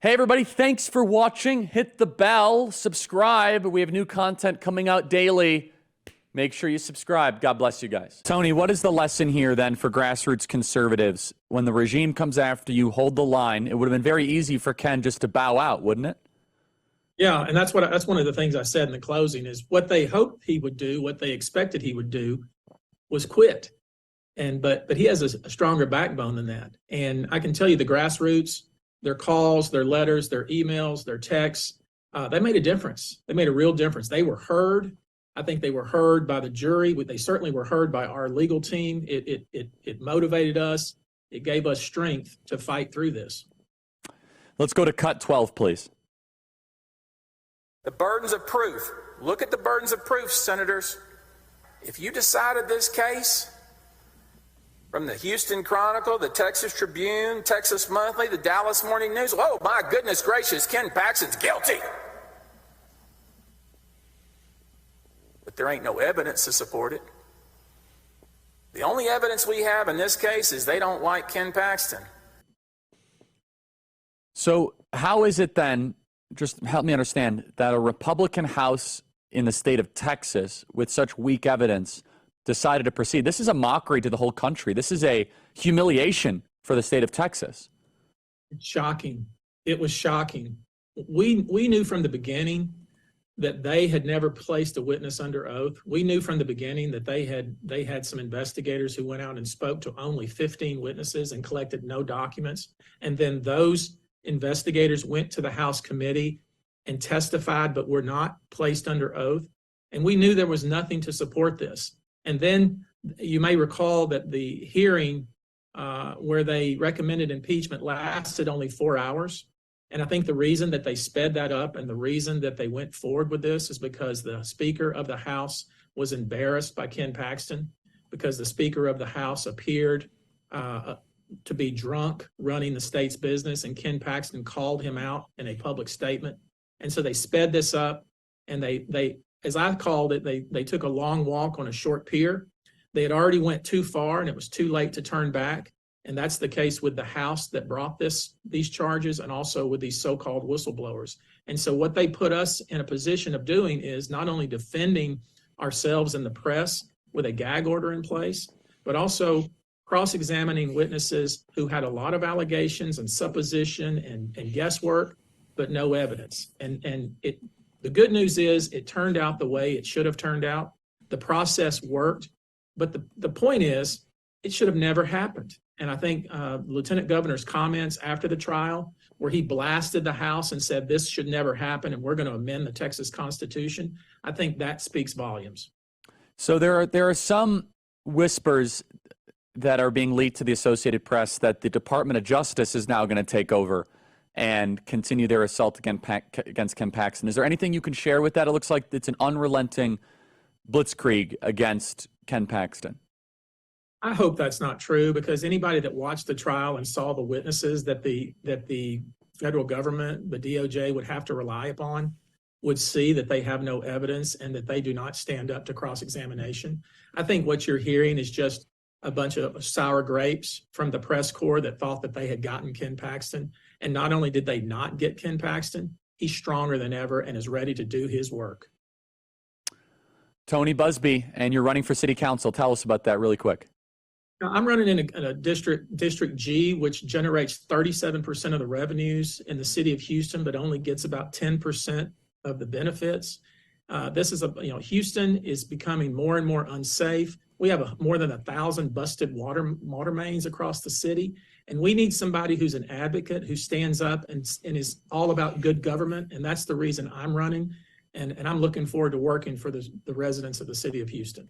Hey everybody, thanks for watching. Hit the bell, subscribe. We have new content coming out daily. Make sure you subscribe. God bless you guys. Tony, what is the lesson here then for grassroots conservatives? When the regime comes after you, hold the line. It would have been very easy for Ken just to bow out, wouldn't it? Yeah, and that's one of the things I said in the closing is what they hoped he would do, what they expected he would do was quit. But he has a stronger backbone than that. And I can tell you the grassroots, their calls, their letters, their emails, their texts, they made a difference. They made a real difference. They were heard. I think they were heard by the jury. They certainly were heard by our legal team. It motivated us. It gave us strength to fight through this. Let's go to cut 12, please. The burdens of proof. Look at the burdens of proof, senators. If you decided this case from the Houston Chronicle, the Texas Tribune, Texas Monthly, the Dallas Morning News, oh my goodness gracious, Ken Paxton's guilty. But there ain't no evidence to support it. The only evidence we have in this case is they don't like Ken Paxton. So how is it then, just help me understand, that a Republican House in the state of Texas with such weak evidence decided to proceed? This is a mockery to the whole country. This is a humiliation for the state of Texas. It's shocking. It was shocking. We knew from the beginning that they had never placed a witness under oath. We knew from the beginning that they had some investigators who went out and spoke to only 15 witnesses and collected no documents. And then those investigators went to the House committee and testified, but were not placed under oath. And we knew there was nothing to support this. And then you may recall that the hearing where they recommended impeachment lasted only 4 hours. And I think the reason that they sped that up and the reason that they went forward with this is because the Speaker of the House was embarrassed by Ken Paxton, because the Speaker of the House appeared to be drunk running the state's business, and Ken Paxton called him out in a public statement. And so they sped this up, and they as I called it, they took a long walk on a short pier. They had already went too far, and it was too late to turn back. And that's the case with the House that brought these charges, and also with these so-called whistleblowers. And so what they put us in a position of doing is not only defending ourselves in the press with a gag order in place, but also cross-examining witnesses who had a lot of allegations and supposition and guesswork, but no evidence. And the good news is it turned out the way it should have turned out. The process worked, but the point is it should have never happened. And I think Lieutenant Governor's comments after the trial, where he blasted the House and said this should never happen and we're going to amend the Texas Constitution, I think that speaks volumes. So there are some whispers that are being leaked to the Associated Press that the Department of Justice is now going to take over and continue their assault against Ken Paxton. Is there anything you can share with that? It looks like it's an unrelenting blitzkrieg against Ken Paxton. I hope that's not true, because anybody that watched the trial and saw the witnesses that the federal government, the DOJ, would have to rely upon would see that they have no evidence and that they do not stand up to cross-examination. I think what you're hearing is just a bunch of sour grapes from the press corps that thought that they had gotten Ken Paxton. And not only did they not get Ken Paxton, he's stronger than ever and is ready to do his work. Tony Busby, and you're running for city council. Tell us about that really quick. Now, I'm running in a District G, which generates 37% of the revenues in the city of Houston, but only gets about 10% of the benefits. Houston is becoming more and more unsafe. We have more than 1,000 busted water mains across the city, and we need somebody who's an advocate, who stands up and is all about good government, and that's the reason I'm running, and I'm looking forward to working for the residents of the city of Houston.